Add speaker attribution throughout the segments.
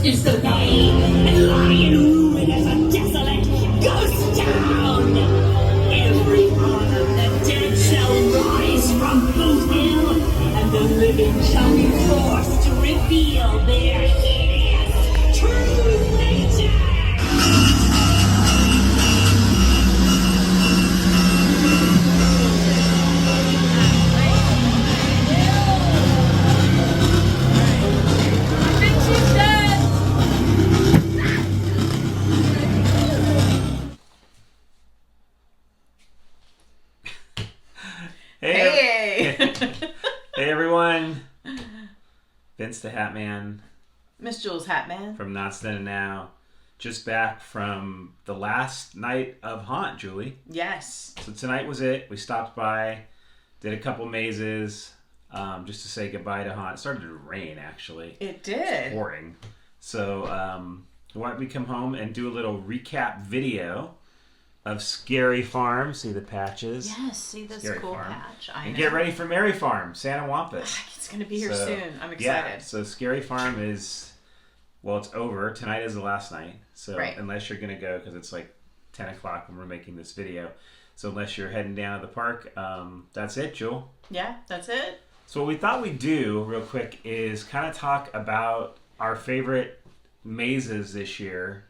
Speaker 1: is the way, and lying ruin as a desolate ghost town. Every arm of the dead shall rise from Boot Hill, and the living shall be forced to reveal their hideous true nature.
Speaker 2: Hey everyone, Vincethehatman,
Speaker 3: Miss Jules Hatman
Speaker 2: from Knott and Now, just back from the last night of Haunt, Julie.
Speaker 3: Yes.
Speaker 2: So tonight was it. We stopped by, did a couple mazes, just to say goodbye to Haunt. It started to rain, actually.
Speaker 3: It did.
Speaker 2: It's pouring. So why don't we come home and do a little recap video of Scary Farm. See the patches?
Speaker 3: Yes, see this
Speaker 2: Scary
Speaker 3: cool
Speaker 2: Farm.
Speaker 3: patch.
Speaker 2: And get ready for Merry Farm, Santa Wampus.
Speaker 3: It's going to be here soon. I'm excited.
Speaker 2: Yeah, so Scary Farm is, well, it's over. Tonight is the last night. So unless you're going to go, because it's like 10 o'clock when we're making this video. So unless you're heading down to the park, that's it, Jewel.
Speaker 3: Yeah, that's it.
Speaker 2: So what we thought we'd do real quick is kind of talk about our favorite mazes this year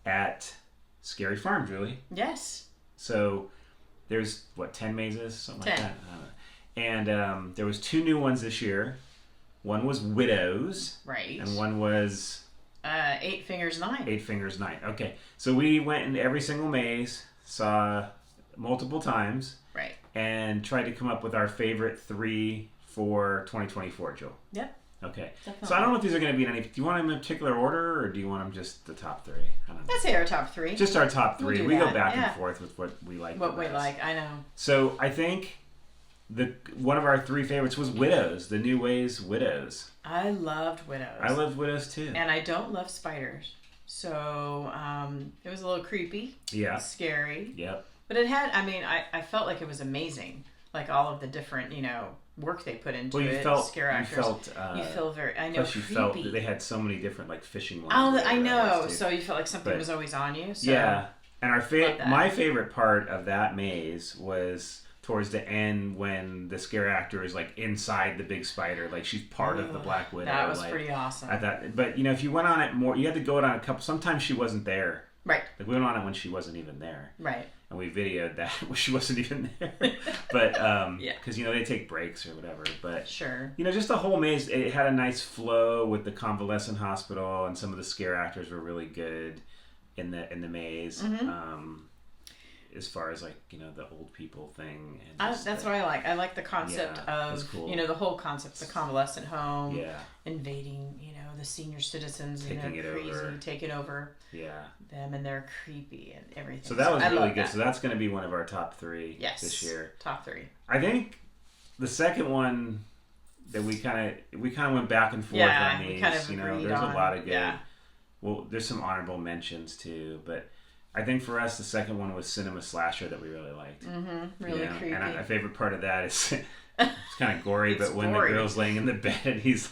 Speaker 2: at Scary Farm, Julie.
Speaker 3: Yes.
Speaker 2: So there's, 10 mazes? Something
Speaker 3: 10.
Speaker 2: like that. And there was 2 new ones this year. One was Widows.
Speaker 3: Right.
Speaker 2: And one was...
Speaker 3: 8 Fingers Night.
Speaker 2: 8 Fingers Night. Okay. So we went into every single maze, saw multiple times.
Speaker 3: Right.
Speaker 2: And tried to come up with our favorite 3 for 2024, Joel.
Speaker 3: Yep.
Speaker 2: Okay.
Speaker 3: Definitely.
Speaker 2: So I don't know if these are going to be in any... Do you want them in a particular order, or do you want them just the top 3? I don't know.
Speaker 3: Let's say our top 3.
Speaker 2: Just our top 3.
Speaker 3: We'll
Speaker 2: we go
Speaker 3: that.
Speaker 2: back and forth with what we like.
Speaker 3: What we like, I know.
Speaker 2: So I think one of our 3 favorites was Widows, the New Ways Widows.
Speaker 3: I loved Widows.
Speaker 2: I loved Widows too.
Speaker 3: And I don't love spiders. So it was a little creepy.
Speaker 2: Yeah.
Speaker 3: Scary.
Speaker 2: Yep.
Speaker 3: But it had, I felt like it was amazing. Like all of the different, work they put into it. Scare actors. You feel very, I know,
Speaker 2: plus
Speaker 3: creepy.
Speaker 2: You felt that they had so many different fishing lines.
Speaker 3: Oh, I know. So you felt like something was always on you. So.
Speaker 2: Yeah. And my favorite part of that maze was towards the end when the scare actor is inside the big spider, she's part of the Black Widow.
Speaker 3: That was pretty awesome.
Speaker 2: But if you went on it more, you had to go on a couple. Sometimes she wasn't there.
Speaker 3: Right.
Speaker 2: We went on it when she wasn't even there.
Speaker 3: Right.
Speaker 2: And we videoed that when she wasn't even there. But
Speaker 3: yeah,
Speaker 2: because they take breaks or whatever. But
Speaker 3: sure.
Speaker 2: Just the whole maze. It had a nice flow with the convalescent hospital, and some of the scare actors were really good in the maze.
Speaker 3: Mm-hmm.
Speaker 2: As far as the old people thing.
Speaker 3: And that's what I like. I like the concept of
Speaker 2: cool.
Speaker 3: The whole concept, the convalescent home, invading, the senior citizens,
Speaker 2: taking it
Speaker 3: crazy,
Speaker 2: over.
Speaker 3: taking over.
Speaker 2: Yeah.
Speaker 3: Them, and they're creepy and everything.
Speaker 2: So that was really good. So that's going to be one of our top 3 this year.
Speaker 3: Top 3.
Speaker 2: I think the second one that we kind of went back and forth on these.
Speaker 3: We kind of agreed
Speaker 2: there's
Speaker 3: on.
Speaker 2: A lot of good.
Speaker 3: Yeah.
Speaker 2: Well, there's some honorable mentions too, but I think for us the second one was Cinema Slasher that we really liked.
Speaker 3: Mm-hmm. Really creepy.
Speaker 2: And my favorite part of that is it's kind of gory, but when the girl's laying in the bed and he's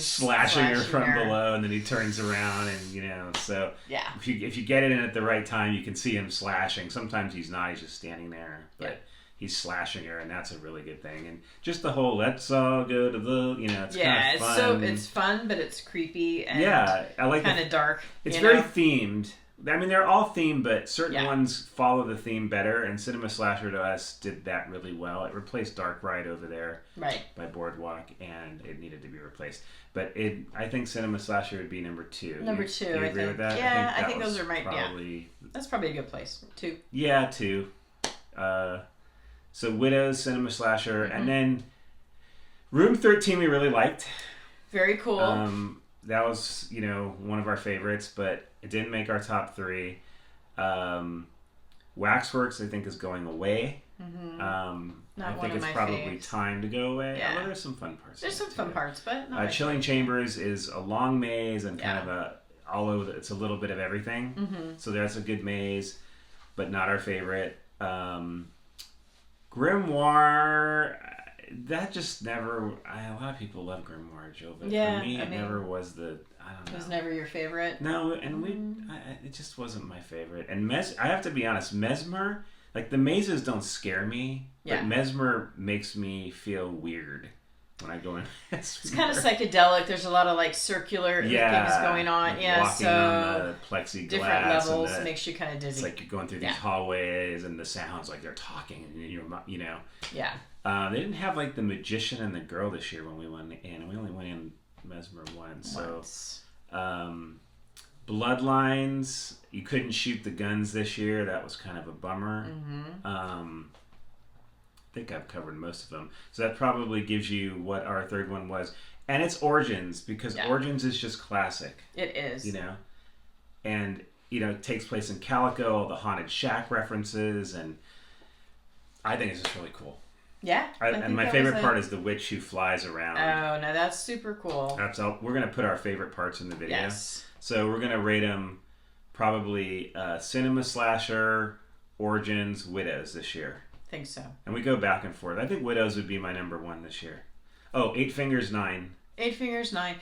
Speaker 2: slashing her from below, and then he turns around and so if you get it in at the right time, you can see him slashing. Sometimes he's not; he's just standing there, but he's slashing her, and that's a really good thing. And just the whole "let's all go to the" it's kind of fun.
Speaker 3: It's fun, but it's creepy and
Speaker 2: I like
Speaker 3: kind of dark.
Speaker 2: It's very themed. I mean, they're all themed, but certain ones follow the theme better, and Cinema Slasher to us did that really well. It replaced Dark Ride over there by Boardwalk, and it needed to be replaced. But I think Cinema Slasher would be number 2.
Speaker 3: Number 2,
Speaker 2: you agree with that?
Speaker 3: Yeah, I think those are that's probably a good place. 2.
Speaker 2: Yeah, 2. So Widows, Cinema Slasher, and then Room 13 we really liked.
Speaker 3: Very cool.
Speaker 2: That was, one of our favorites, but it didn't make our top 3. Waxworks, I think, is going away.
Speaker 3: Mm-hmm.
Speaker 2: I think it's probably time to go away.
Speaker 3: Yeah.
Speaker 2: Although there's some fun parts.
Speaker 3: There's some fun parts, but not
Speaker 2: Chilling Chambers is a long maze and kind of all over. It's a little bit of everything.
Speaker 3: Mm-hmm.
Speaker 2: So that's a good maze, but not our favorite. Grimoire that just never. A lot of people love Grimoire, Jill, but for me, it never was the. I don't know.
Speaker 3: It was never your favorite.
Speaker 2: No, and it just wasn't my favorite. And I have to be honest, Mesmer, like the mazes don't scare me, but Mesmer makes me feel weird when I go in.
Speaker 3: It's kind of psychedelic. There's a lot of like circular things going on.
Speaker 2: Like walking on the plexiglass.
Speaker 3: Different levels makes you kind of dizzy.
Speaker 2: It's like you're going through these hallways and the sounds like they're talking and you're,
Speaker 3: Yeah.
Speaker 2: They didn't have like the magician and the girl this year when we went in. We only went in Mesmer once. So, Bloodlines, you couldn't shoot the guns this year. That was kind of a bummer. Mm-hmm. I think I've covered most of them. So that probably gives you what our third one was. And it's Origins, because Origins is just classic.
Speaker 3: It is.
Speaker 2: And, it takes place in Calico, all the Haunted Shack references, and I think it's just really cool.
Speaker 3: Yeah.
Speaker 2: And my favorite part is the witch who flies around.
Speaker 3: Oh, no, that's super cool.
Speaker 2: We're going to put our favorite parts in the video.
Speaker 3: Yes.
Speaker 2: So we're going to rate them probably Cinema Slasher, Origins, Widows this year.
Speaker 3: I think so.
Speaker 2: And we go back and forth. I think Widows would be my number one this year. Oh, 8 Fingers 9.
Speaker 3: 8 Fingers 9.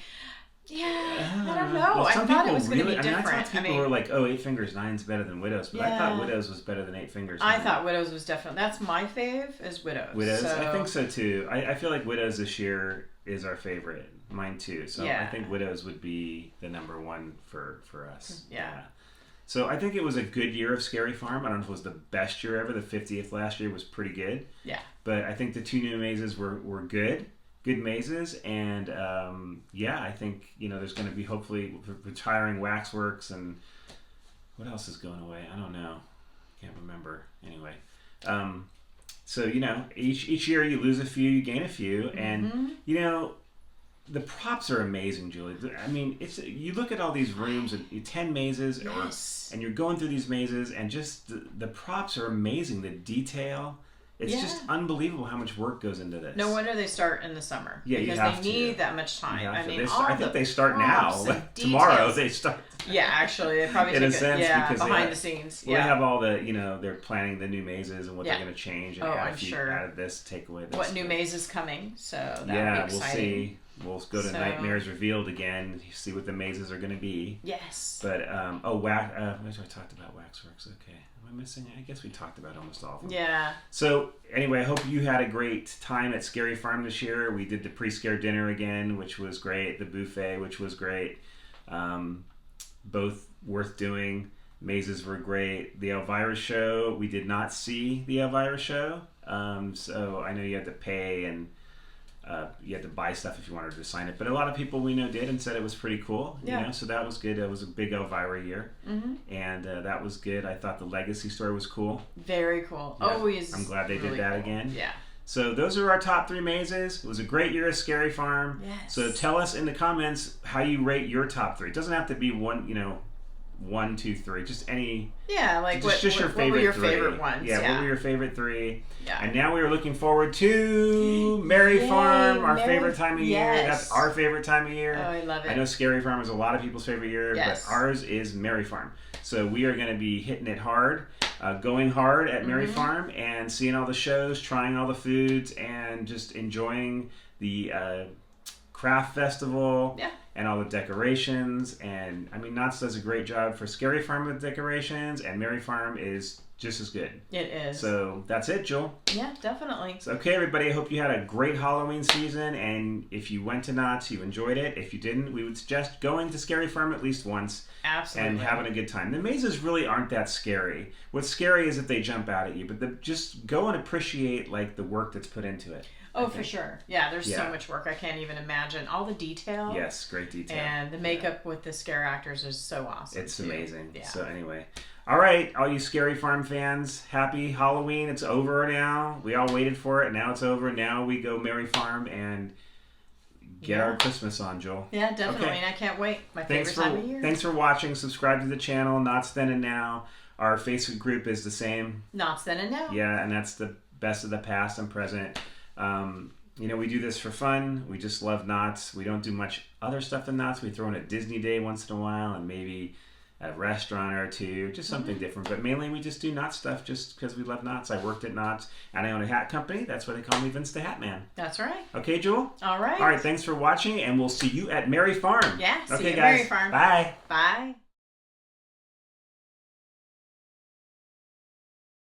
Speaker 3: Yeah, I don't know. Well, I thought it was going to be different.
Speaker 2: I thought people were like, oh, 8 Fingers 9 is better than Widows. But I thought Widows was better than 8 Fingers 9.
Speaker 3: I thought Widows was definitely... That's my fave, is Widows.
Speaker 2: Widows? So... I think so, too. I feel like Widows this year is our favorite. Mine, too. So I think Widows would be the number one for us.
Speaker 3: Yeah.
Speaker 2: So I think it was a good year of Scary Farm. I don't know if it was the best year ever. The 50th last year was pretty good.
Speaker 3: Yeah.
Speaker 2: But I think the 2 new mazes were good. Good mazes. And I think, there's going to be hopefully retiring Waxworks, and what else is going away? I don't know. Can't remember. Anyway. So, each year you lose a few, you gain a few. And, the props are amazing, Julie. I mean, you look at all these rooms and 10 mazes, and you're going through these mazes, and just the props are amazing. The detail, it's just unbelievable how much work goes into this.
Speaker 3: No wonder they start in the summer. Yeah, because they need that much time. I mean,
Speaker 2: I think they start now. Like, tomorrow they start.
Speaker 3: Yeah, actually, they probably take it behind the scenes.
Speaker 2: Well, they have all the, they're planning the new mazes and what they're going to change and
Speaker 3: I'm sure.
Speaker 2: add this, take away this.
Speaker 3: What new maze is coming? So that'll be exciting.
Speaker 2: We'll see. We'll go to Nightmares Revealed again, see what the mazes are going to be.
Speaker 3: Yes.
Speaker 2: But, I talked about Waxworks. Okay. Am I missing? I guess we talked about almost all of them.
Speaker 3: Yeah.
Speaker 2: So, anyway, I hope you had a great time at Scary Farm this year. We did the pre-scare dinner again, which was great. The buffet, which was great. Both worth doing. Mazes were great. The Elvira show, we did not see the Elvira show. So, I know you had to pay and... you had to buy stuff if you wanted to sign it, but a lot of people we know did and said it was pretty cool. So that was good. It was a big Elvira year, and that was good. I thought the Legacy store was cool.
Speaker 3: Very cool.
Speaker 2: Yeah.
Speaker 3: Always.
Speaker 2: I'm glad they did that again.
Speaker 3: Yeah.
Speaker 2: So those are our top 3 mazes. It was a great year at Scary Farm.
Speaker 3: Yes.
Speaker 2: So tell us in the comments how you rate your top 3. It doesn't have to be 1, 2, 3. Just any.
Speaker 3: Yeah, like
Speaker 2: just your favorite
Speaker 3: what were your
Speaker 2: 3.
Speaker 3: Favorite ones?
Speaker 2: Yeah, what were your favorite 3?
Speaker 3: Yeah.
Speaker 2: And now we are looking forward to Merry Farm, our favorite time of year. That's our favorite time of year.
Speaker 3: Oh, I love it.
Speaker 2: I know Scary Farm is a lot of people's favorite year,
Speaker 3: but
Speaker 2: ours is Merry Farm. So we are going to be hitting it hard, going hard at Merry Farm, and seeing all the shows, trying all the foods, and just enjoying the craft festival.
Speaker 3: Yeah.
Speaker 2: And all the decorations, and I mean, Knott does a great job for Scary Farm with decorations, and Merry Farm is just as good.
Speaker 3: It is.
Speaker 2: So that's it, Joel.
Speaker 3: Yeah, definitely.
Speaker 2: So, okay, everybody, I hope you had a great Halloween season, and if you went to Knott's, you enjoyed it. If you didn't, we would suggest going to Scary Farm at least once.
Speaker 3: Absolutely.
Speaker 2: And having a good time. The mazes really aren't that scary. What's scary is if they jump out at you, but just go and appreciate like the work that's put into it.
Speaker 3: Oh, for sure. Yeah, there's so much work. I can't even imagine. All the detail.
Speaker 2: Yes, great detail.
Speaker 3: And the makeup with the scare actors is so awesome.
Speaker 2: It's amazing. Yeah. So anyway. All right, all you Scary Farm fans, happy Halloween. It's over now. We all waited for it. Now it's over. Now we go Merry Farm and get our Christmas on, Joel.
Speaker 3: Yeah, definitely. Okay. And I can't wait. My favorite time of year.
Speaker 2: Thanks for watching. Subscribe to the channel, Knott's Then and Now. Our Facebook group is the same.
Speaker 3: Knott's Then and Now.
Speaker 2: Yeah, and that's the best of the past and present. We do this for fun. We just love Knott's. We don't do much other stuff than Knott's. We throw in a Disney day once in a while and maybe a restaurant or two, just something different. But mainly we just do Knott stuff just because we love Knotts. I worked at Knott and I own a hat company. That's why they call me Vince the Hat Man.
Speaker 3: That's right.
Speaker 2: Okay, Jewel?
Speaker 3: All right.
Speaker 2: All right, thanks for watching, and we'll see you at Merry Farm.
Speaker 3: Yeah,
Speaker 2: okay,
Speaker 3: see you at
Speaker 2: guys.
Speaker 3: Merry Farm.
Speaker 2: Bye.
Speaker 3: Bye.